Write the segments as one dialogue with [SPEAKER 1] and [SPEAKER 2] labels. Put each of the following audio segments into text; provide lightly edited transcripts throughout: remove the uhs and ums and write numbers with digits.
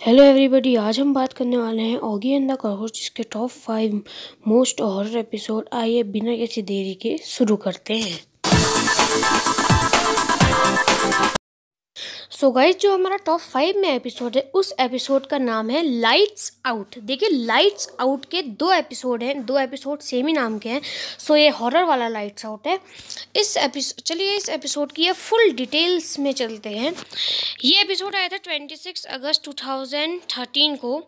[SPEAKER 1] Hello everybody. आज हम बात करने वाले हैं ऑगी एंड द कॉकरोच जिसके टॉप 5 मोस्ट हॉरर एपिसोड। आइए बिना किसी देरी के शुरू करते हैं। सो गाइस, जो हमारा टॉप 5 में एपिसोड है उस एपिसोड का नाम है लाइट्स आउट। देखिए, लाइट्स आउट के 2 एपिसोड हैं, 2 एपिसोड सेम ही नाम के हैं। सो ये हॉरर वाला लाइट्स आउट है। चलिए इस एपिसोड की ये फुल डिटेल्स में चलते हैं। ये एपिसोड आया था 26 अगस्त 2013 को।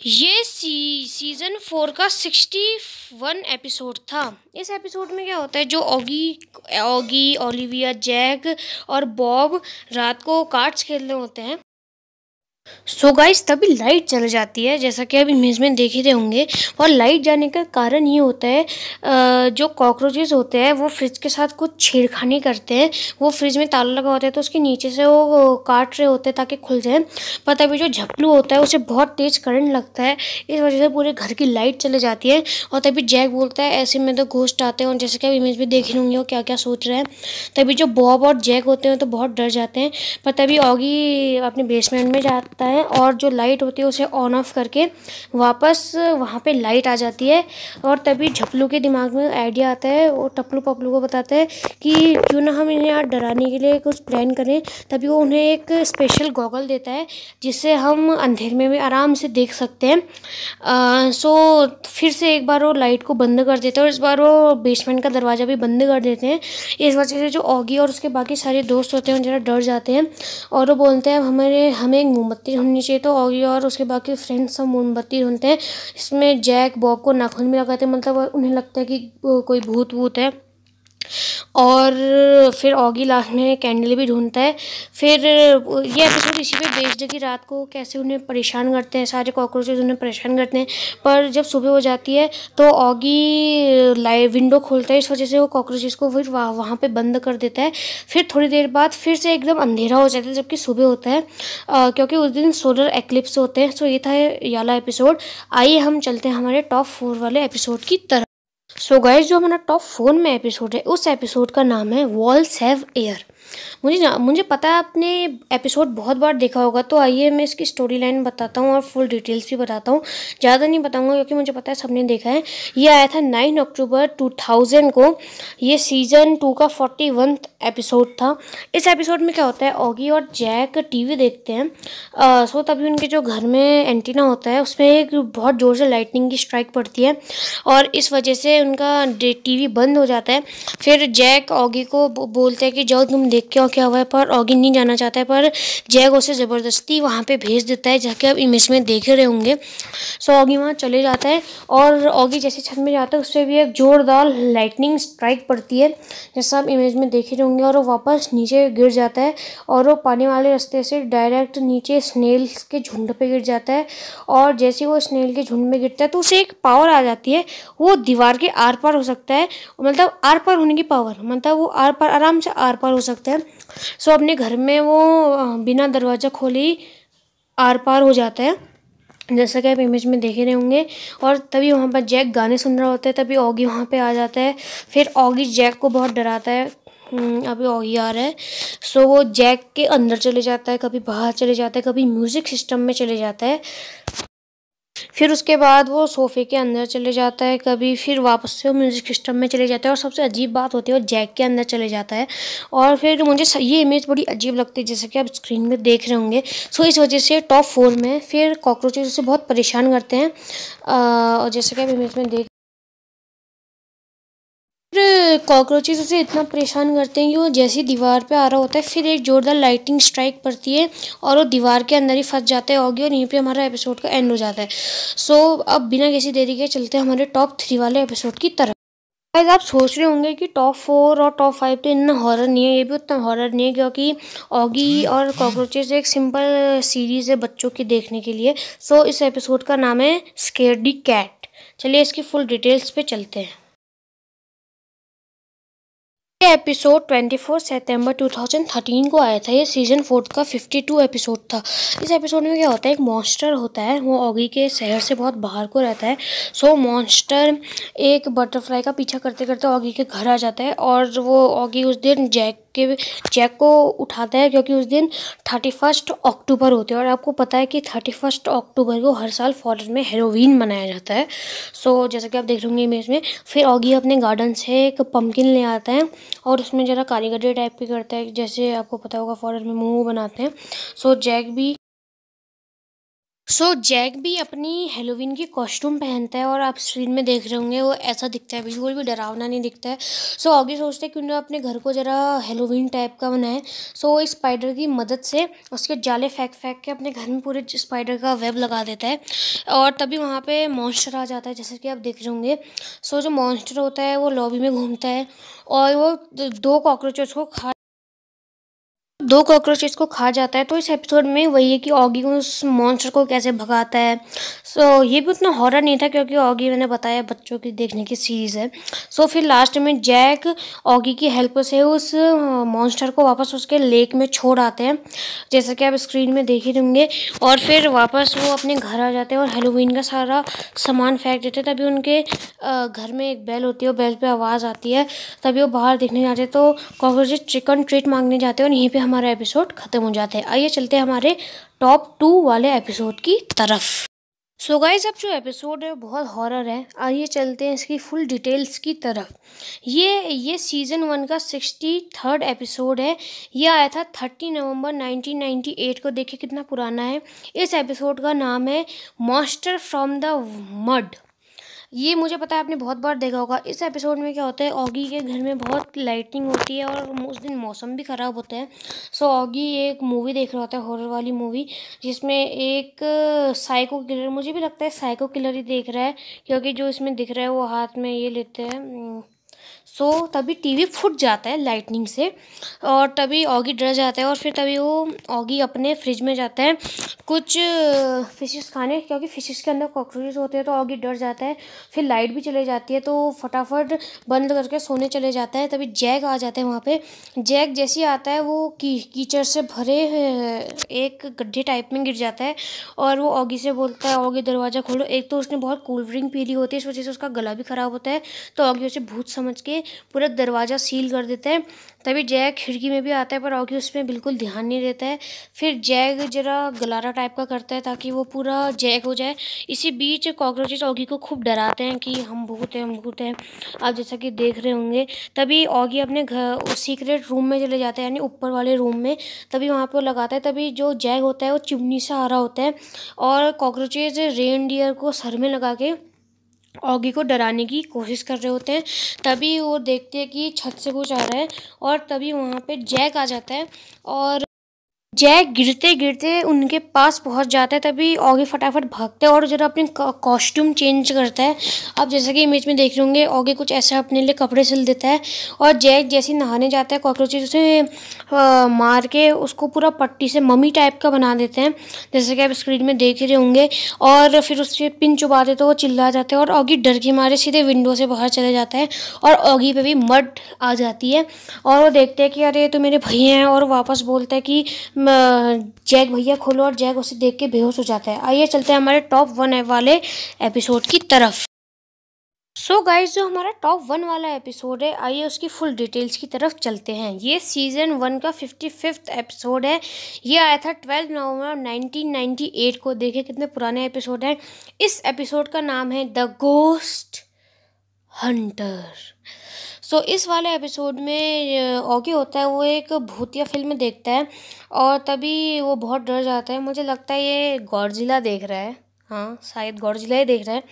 [SPEAKER 1] ये सीज़न 4 का 61 एपिसोड था। इस एपिसोड में क्या होता है, जो ऑगी, ओलिविया, जैक और बॉब रात को कार्ड्स खेल रहे होते हैं। सो गाइस, तभी लाइट चल जाती है, जैसा कि आप इमेज में देख ही रहे होंगे। और लाइट जाने का कारण ये होता है, जो कॉकरोचेस होते हैं वो फ्रिज के साथ कुछ छेड़खानी करते हैं। वो फ्रिज में ताला लगा होता है तो उसके नीचे से वो काट रहे होते हैं ताकि खुल जाए। पर तभी जो झपलू होता है उसे बहुत तेज करंट लगता है, इस वजह से पूरे घर की लाइट चले जाती है। और तभी जैक बोलता है ऐसे में तो घोस्ट आते हैं, और जैसे कि आप इमेज में देख ही होंगे वो क्या क्या सोच रहे हैं। तभी जो बॉब और जैक होते हैं तो बहुत डर जाते हैं। पर तभी ऑगी अपने बेसमेंट में जाता है और जो लाइट होती है उसे ऑन ऑफ करके वापस वहाँ पे लाइट आ जाती है। और तभी झपलू के दिमाग में आइडिया आता है, वो टपलू पपलू को बताता है कि क्यों ना हम इन्हें यार डराने के लिए कुछ प्लान करें। तभी वो उन्हें एक स्पेशल गॉगल देता है जिससे हम अंधेरे में भी आराम से देख सकते हैं। सो फिर से एक बार वो लाइट को बंद कर देते हैं और इस बार वो बेसमेंट का दरवाज़ा भी बंद कर देते हैं। इस वजह से जो ऑगी और उसके बाकी सारे दोस्त होते हैं ज़रा डर जाते हैं और वो बोलते हैं हमें एक मोमबत्ती ढूंढनी चाहिए। तो ऑगी और उसके बाकी फ्रेंड्स सब मोमबत्ती ढूंढते हैं। इसमें जैक बॉब को नाखून में लगाते हैं, मतलब उन्हें लगता है कि कोई भूत वूत है। और फिर ऑगी लास्ट में कैंडल भी ढूंढता है। फिर ये एपिसोड इसी पे बेस्ड है कि रात को कैसे उन्हें परेशान करते हैं, सारे कॉकरोचेस उन्हें परेशान करते हैं। पर जब सुबह हो जाती है तो ऑगी लाइव विंडो खोलता है, इस वजह से वो कॉकरोचेस को फिर वहाँ पे बंद कर देता है। फिर थोड़ी देर बाद फिर से एकदम अंधेरा हो जाता है जबकि सुबह होता है, क्योंकि उस दिन सोलर एक्लिप्स होते हैं। सो ये था ये वाला एपिसोड। आइए हम चलते हैं हमारे टॉप 4 वाले एपिसोड की तरफ। सो गाइस, जो हमारा टॉप 4 में एपिसोड है उस एपिसोड का नाम है वॉल्स हैव एयर। मुझे पता है आपने एपिसोड बहुत बार देखा होगा, तो आइए मैं इसकी स्टोरी लाइन बताता हूँ और फुल डिटेल्स भी बताता हूँ। ज़्यादा नहीं बताऊँगा क्योंकि मुझे पता है सबने देखा है। ये आया था 9 अक्टूबर 2000 को। ये सीज़न 2 का 41 एपिसोड था। इस एपिसोड में क्या होता है, ऑगी और जैक टीवी देखते हैं। सो तभी उनके जो घर में एंटीना होता है उसमें एक बहुत ज़ोर से लाइटनिंग की स्ट्राइक पड़ती है और इस वजह से उनका टीवी बंद हो जाता है। फिर जैक ऑगी को बोलते हैं कि जाओ तुम देख के आओ क्या हुआ है, पर ऑगी नहीं जाना चाहता है। पर जैक उसे ज़बरदस्ती वहाँ पे भेज देता है, जाके आप इमेज में देख रहे होंगे। सो ऑगी वहाँ चले जाता है और ऑगी जैसे छत में जाता है उससे भी एक जोरदार लाइटनिंग स्ट्राइक पड़ती है, जैसा आप इमेज में देख रहे होंगे। और वो वापस नीचे गिर जाता है और वो पानी वाले रास्ते से डायरेक्ट नीचे स्नेल्स के झुंड पे गिर जाता है। और जैसे वो स्नेल के झुंड में गिरता है तो उसे एक पावर आ जाती है, वो दीवार के आर पार हो सकता है। मतलब आर पार होने की पावर, मतलब वो आर पार आराम से आर पार हो सकता है। सो अपने घर में वो बिना दरवाज़ा खोले ही आर पार हो जाता है, जैसा कि आप इमेज में देख रहे होंगे। और तभी वहाँ पर जैक गाने सुन रहा होता है, तभी ऑगी वहाँ पे आ जाता है। फिर ऑगी जैक को बहुत डराता है। अभी ऑगी आ रहा है। सो वो जैक के अंदर चले जाता है, कभी बाहर चले जाता है, कभी म्यूज़िक सिस्टम में चले जाता है। फिर उसके बाद वो सोफ़े के अंदर चले जाता है, कभी फिर वापस से वो म्यूज़िक सिस्टम में चले जाता है। और सबसे अजीब बात होती है वो जैक के अंदर चले जाता है। और फिर मुझे ये इमेज बड़ी अजीब लगती है, जैसे कि आप स्क्रीन में देख रहे होंगे। सो इस वजह से टॉप 4 में फिर कॉकरोचेस उसे बहुत परेशान करते हैं। और जैसे कि आप इमेज में देख, फिर कॉकरोचेस उसे इतना परेशान करते हैं कि वो जैसे ही दीवार पे आ रहा होता है फिर एक जोरदार लाइटिंग स्ट्राइक पड़ती है और वो दीवार के अंदर ही फंस जाते हैं ऑगी, और यहीं पे हमारा एपिसोड का एंड हो जाता है। सो अब बिना किसी देरी के चलते हैं हमारे टॉप 3 वाले एपिसोड की तरफ। गाइस, आप सोच रहे होंगे कि टॉप 4 और टॉप 5 तो इतना हॉरर नहीं है, ये भी उतना हॉरर नहीं है क्योंकि ऑगी और कॉकरोचेस एक सिंपल सीरीज़ है बच्चों की देखने के लिए। सो इस एपिसोड का नाम है स्केर्डी कैट। चलिए इसकी फुल डिटेल्स पे चलते हैं। ये एपिसोड 24 सितंबर 2013 को आया था। ये सीज़न 4 का 52 एपिसोड था। इस एपिसोड में क्या होता है, एक मॉन्स्टर होता है, वो ऑगी के शहर से बहुत बाहर को रहता है। सो मॉन्स्टर एक बटरफ्लाई का पीछा करते करते ऑगी के घर आ जाता है और वो ऑगी उस दिन जैक जैक को उठाता है, क्योंकि उस दिन 31 अक्टूबर होती है और आपको पता है कि 31 अक्टूबर को हर साल फॉरेन में हैलोवीन मनाया जाता है। सो जैसा कि आप देख रहे होंगे इमेज में, फिर ऑगी अपने गार्डन से एक पम्पकिन ले आता है और उसमें ज़रा कारीगरी टाइप की करता है, जैसे आपको पता होगा फॉरेन में मोमो बनाते हैं। जैक भी अपनी हेलोवीन की कॉस्ट्यूम पहनता है और आप स्क्रीन में देख रहे होंगे वो ऐसा दिखता है, बिल्कुल भी डरावना नहीं दिखता है। ऑगी सोचते हैं क्यों ना अपने घर को ज़रा हेलोवीन टाइप का बनाए। वो स्पाइडर की मदद से उसके जाले फेंक फेंक के अपने घर में पूरे स्पाइडर का वेब लगा देता है और तभी वहाँ पे मॉन्स्टर आ जाता है, जैसे कि आप देख रहे होंगे। जो मॉन्स्टर होता है वो लॉबी में घूमता है और वो दो कॉकरोचेस को खा जाता है। तो इस एपिसोड में वही है कि ऑगी उस मॉन्स्टर को कैसे भगाता है। ये भी उतना हॉरर नहीं था, क्योंकि ऑगी, मैंने बताया, बच्चों की देखने की सीरीज़ है। फिर लास्ट में जैक ऑगी की हेल्प से उस मॉन्स्टर को वापस उसके लेक में छोड़ आते हैं, जैसा कि आप स्क्रीन में देख ही होंगे। और फिर वापस वो अपने घर आ जाते हैं और हेलोवीन का सारा सामान फेंक देते हैं। तभी उनके घर में एक बेल होती है और बेल पे आवाज़ आती है, तभी वो बाहर देखने जाते हैं। तो कॉकरोचेस चिकन ट्रीट मांगने जाते हैं और यहीं पे हमारा एपिसोड ख़त्म हो जाता है। आइए चलते हैं हमारे टॉप 2 वाले एपिसोड की तरफ। गाइस, अब जो एपिसोड है बहुत हॉरर है। आइए चलते हैं इसकी फुल डिटेल्स की तरफ। ये सीज़न 1 का 63rd एपिसोड है। ये आया था 30 नवंबर 1998 को। देखिए कितना पुराना है। इस एपिसोड का नाम है मॉन्स्टर फ्रॉम द मड। ये मुझे पता है आपने बहुत बार देखा होगा। इस एपिसोड में क्या होता है, ऑगी के घर में बहुत लाइटिंग होती है और उस दिन मौसम भी ख़राब होता है। ऑगी एक मूवी देख रहा होता है, हॉरर वाली मूवी, जिसमें एक साइको किलर, मुझे भी लगता है साइको किलर ही देख रहा है, क्योंकि जो इसमें दिख रहा है वो हाथ में ये लेते हैं। तभी टीवी फूट जाता है लाइटनिंग से और तभी ऑगी डर जाता है और फिर तभी वो ऑगी अपने फ्रिज में जाता है कुछ फिशेस खाने, क्योंकि फिशेस के अंदर कॉकरोचेस होते हैं। तो ऑगी डर जाता है, फिर लाइट भी चले जाती है, तो फटाफट बंद करके सोने चले जाता है। तभी जैक आ जाते हैं वहाँ पे। जैक जैसे ही आता है वो कीचड़ से भरे एक गड्ढे टाइप में गिर जाता है और वो ऑगी से बोलता है, ऑगी दरवाज़ा खोलो। एक तो उसने बहुत कोल्ड ड्रिंक पी ली होती है, इस वजह से उसका गला भी ख़राब होता है। तो ऑगी उसे भूत समझ के पूरा दरवाज़ा सील कर देता है। तभी जैक खिड़की में भी आता है, पर ऑगी उसमें बिल्कुल ध्यान नहीं देता है। फिर जैक जरा गलारा टाइप का करता है ताकि वो पूरा जैक हो जाए। इसी बीच कॉकरोचेस ऑगी को खूब डराते हैं कि हम भूत हैं, हम भूत हैं, आप जैसा कि देख रहे होंगे। तभी ऑगी अपने घर सीक्रेट रूम में चले जाते हैं, यानी ऊपर वाले रूम में। तभी वहाँ पे वो लगाता है। तभी जो जैक होता है वो चिमनी से आ रहा होता है और कॉकरोचेस रेनडियर को सर में लगा के ऑगी को डराने की कोशिश कर रहे होते हैं। तभी वो देखते हैं कि छत से कुछ आ रहा है और तभी वहाँ पे जैक आ जाता है और जैक गिरते गिरते उनके पास पहुंच जाता है। तभी ऑगी फटाफट भागता है और जरा अपनी कॉस्ट्यूम चेंज करता है। आप जैसा कि इमेज में देख रहे होंगे, ऑगी कुछ ऐसा अपने लिए कपड़े सिल देता है और जैक जैसे नहाने जाता है, कॉकरोचेस उसे मार के उसको पूरा पट्टी से मम्मी टाइप का बना देते हैं, जैसे कि आप स्क्रीन में देख रहे होंगे। और फिर उससे पिन चुबा देते तो वो चिल्ला जाते हैं और ऑगी डर के मारे सीधे विंडो से बाहर चले जाता है और ऑगी पे भी मड आ जाती है और वो देखते हैं कि अरे ये तो मेरे भैया हैं, और वापस बोलते हैं कि जैक भैया खोलो, और जैक उसे देख के बेहोश हो जाता है। आइए चलते हैं हमारे टॉप 1 वाले एपिसोड की तरफ। गाइज, जो हमारा टॉप 1 वाला एपिसोड है, आइए उसकी फुल डिटेल्स की तरफ चलते हैं। ये सीज़न 1 का 55th एपिसोड है। ये आया था 12 नवंबर 1998 को। देखिए कितने पुराने एपिसोड हैं। इस एपिसोड का नाम है द गोस्ट हंटर। इस वाले एपिसोड में ऑगी होता है, वो एक भूतिया फिल्म देखता है और तभी वो बहुत डर जाता है। मुझे लगता है ये गॉडजिला देख रहा है, हाँ शायद गॉडजिला ही देख रहा है।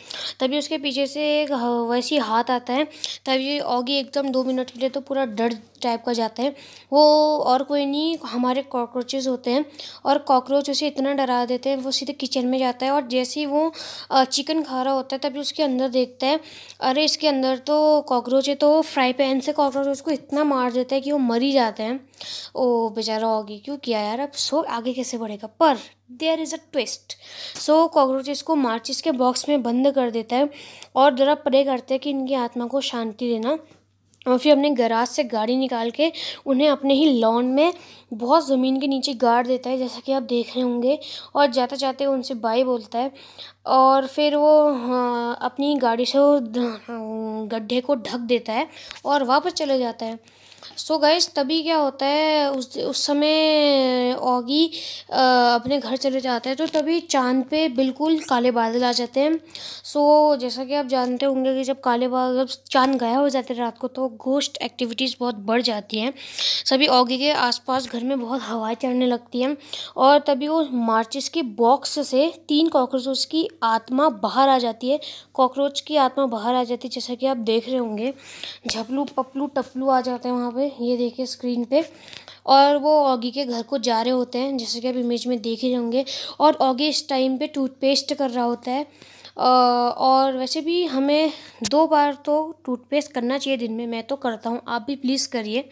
[SPEAKER 1] तभी उसके पीछे से एक वैसी हाथ आता है। तभी ऑगी एकदम 2 मिनट के लिए तो पूरा डर टाइप का जाता है। वो और कोई नहीं, हमारे कॉकरोचेस होते हैं और कॉकरोच उसे इतना डरा देते हैं, वो सीधे किचन में जाता है और जैसे ही वो चिकन खा रहा होता है तभी उसके अंदर देखता है, अरे इसके अंदर तो कॉकरोच है। तो फ्राई पैन से कॉकरोच उसको इतना मार देता है कि वो मर ही जाते हैं। ओ बेचारा ऑगी, क्यों किया यार। अब आगे कैसे बढ़ेगा, पर there is a twist. Cockroaches को माचिस के बॉक्स में बंद कर देता है और जरा प्रे करते हैं कि इनकी आत्मा को शांति देना, और फिर अपने गैराज से गाड़ी निकाल के उन्हें अपने ही लॉन में बहुत ज़मीन के नीचे गाड़ देता है, जैसा कि आप देख रहे होंगे। और जाते जाते उनसे बाय बोलता है और फिर वो अपनी गाड़ी से वो गड्ढे को ढक देता है और वापस चले जाता है। सो गाइस तभी क्या होता है, उस समय ऑगी अपने घर चले जाते हैं, तो तभी चांद पे बिल्कुल काले बादल आ जाते हैं। सो जैसा कि आप जानते होंगे कि जब काले बादल, जब चांद गायब हो जाते हैं रात को, तो घोस्ट एक्टिविटीज़ बहुत बढ़ जाती हैं। सभी ऑगी के आसपास घर में बहुत हवाएं चढ़ने लगती हैं, और तभी वो माचिस के बॉक्स से 3 कॉकरोचों की आत्मा बाहर आ जाती है। कॉकरोच की आत्मा बाहर आ जाती है, जैसा कि आप देख रहे होंगे। झपलू पपलू टपलू आ जाते हैं वहाँ पे, ये देखिए स्क्रीन पे। और वो ऑगी के घर को जा रहे होते हैं, जैसे कि आप इमेज में देख ही होंगे। और ऑगी इस टाइम पे टूथपेस्ट कर रहा होता है। और वैसे भी हमें 2 बार तो टूथपेस्ट करना चाहिए दिन में, मैं तो करता हूँ, आप भी प्लीज़ करिए।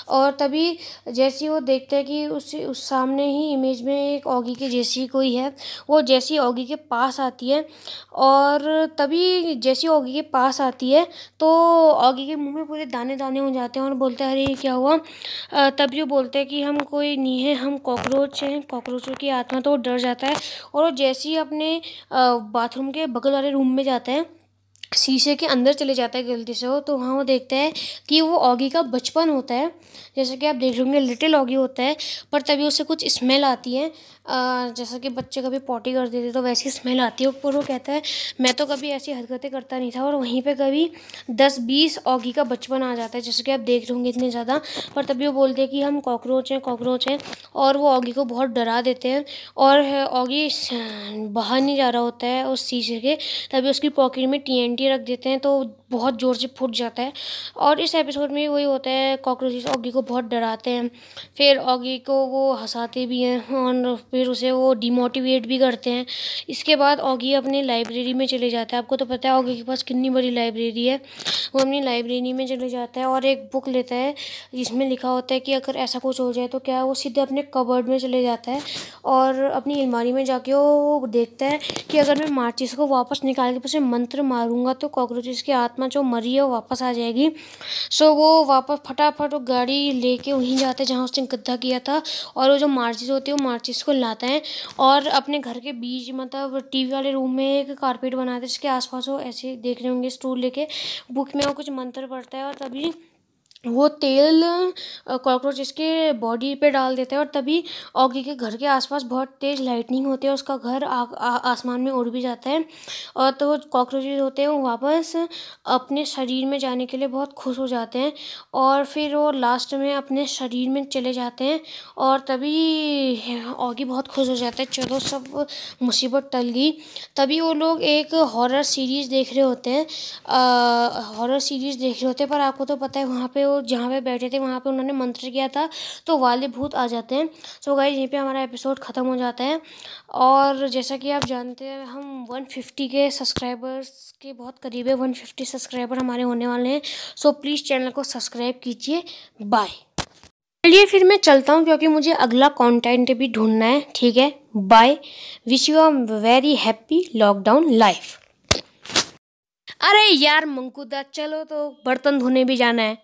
[SPEAKER 1] और तभी जैसे वो देखते हैं कि उस सामने ही इमेज में एक ऑगी के जैसी कोई है, वो जैसी ऑगी के पास आती है। और तभी जैसी ऑगी के पास आती है तो ऑगी के मुंह में पूरे दाने दाने हो जाते हैं, और बोलते हैं अरे ये क्या हुआ। तभी वो बोलते हैं कि हम कोई नहीं है, हम कॉकरोच हैं, कॉकरोचों की आत्मा। तो वो डर जाता है, और वो जैसे ही अपने बाथरूम के बगल वाले रूम में जाता है, शीशे के अंदर चले जाता है गलती से वो, तो वहाँ वो देखता है कि वो ऑगी का बचपन होता है। जैसे कि आप देख होंगे लिटिल ऑगी होता है, पर तभी उसे कुछ स्मेल आती है। जैसा कि बच्चे कभी पॉटी कर देते तो वैसी स्मेल आती है, पर वो कहता है मैं तो कभी ऐसी हरकतें करता नहीं था। और वहीं पे कभी 10-20 ऑगी का बचपन आ जाता है, जैसे कि आप देख रहे होंगे इतने ज़्यादा। पर तभी वो बोलते हैं कि हम कॉकरोच हैं, कॉकरोच हैं। और वो ऑगी को बहुत डरा देते हैं, और ऑगी बाहर नहीं जा रहा होता है उस शीशे के। तभी उसकी पॉकेट में TNT रख देते हैं, तो बहुत ज़ोर से फूट जाता है। और इस एपिसोड में वही होता है, कॉकरोचेस ऑगी को बहुत डराते हैं, फिर ऑगी को वो हंसाते भी हैं, और फिर उसे वो डिमोटिवेट भी करते हैं। इसके बाद ऑगी अपनी लाइब्रेरी में चले जाता है। आपको तो पता है ऑगी के पास कितनी बड़ी लाइब्रेरी है। वो अपनी लाइब्रेरी में चले जाता है और एक बुक लेता है जिसमें लिखा होता है कि अगर ऐसा कुछ हो जाए तो क्या। वो सीधे अपने कबर्ड में चले जाता है, और अपनी अलमारी में जाके वो देखता है कि अगर मैं माचिस को वापस निकाल के उसे मंत्र मारूंगा तो कॉकरोचेस की आत्मा जो मरी है वो वापस आ जाएगी। सो वो वापस फटाफट वो गाड़ी लेके वहीं जाते हैं जहाँ उसने गड्ढा किया था, और वो जो माचिस होती है वो माचिस को लाता है, और अपने घर के बीच मतलब टीवी वाले रूम में एक कारपेट बनाते हैं जिसके आसपास वो ऐसे देख रहे होंगे स्टूल लेके, बुक में वो कुछ मंत्र पढ़ता है। और तभी वो तेल कॉकरोच इसके बॉडी पे डाल देता है, और तभी ऑगी के घर के आसपास बहुत तेज़ लाइटनिंग होती है, उसका घर आसमान में उड़ भी जाता है। और तो वो कॉकरोचेस होते हैं वो वापस अपने शरीर में जाने के लिए बहुत खुश हो जाते हैं, और फिर वो लास्ट में अपने शरीर में चले जाते हैं। और तभी ऑगी बहुत खुश हो जाता है, चलो सब मुसीबत टल गई। तभी वो लोग एक हॉरर सीरीज़ देख रहे होते हैं, पर आपको तो पता है वहाँ पे जहाँ पे बैठे थे वहाँ पे उन्होंने मंत्र किया था, तो वाले भूत आ जाते हैं। सो गाइस यहीं पे हमारा एपिसोड ख़त्म हो जाता है। और जैसा कि आप जानते हैं हम 150 के सब्सक्राइबर्स के बहुत करीब है, 150 सब्सक्राइबर हमारे होने वाले हैं। सो प्लीज़ चैनल को सब्सक्राइब कीजिए। बाय। चलिए फिर मैं चलता हूँ क्योंकि मुझे अगला कंटेंट भी ढूंढना है। ठीक है, bye. Wish you a very happy lockdown life. अरे यार मंकूदा, चलो तो बर्तन धोने भी जाना है।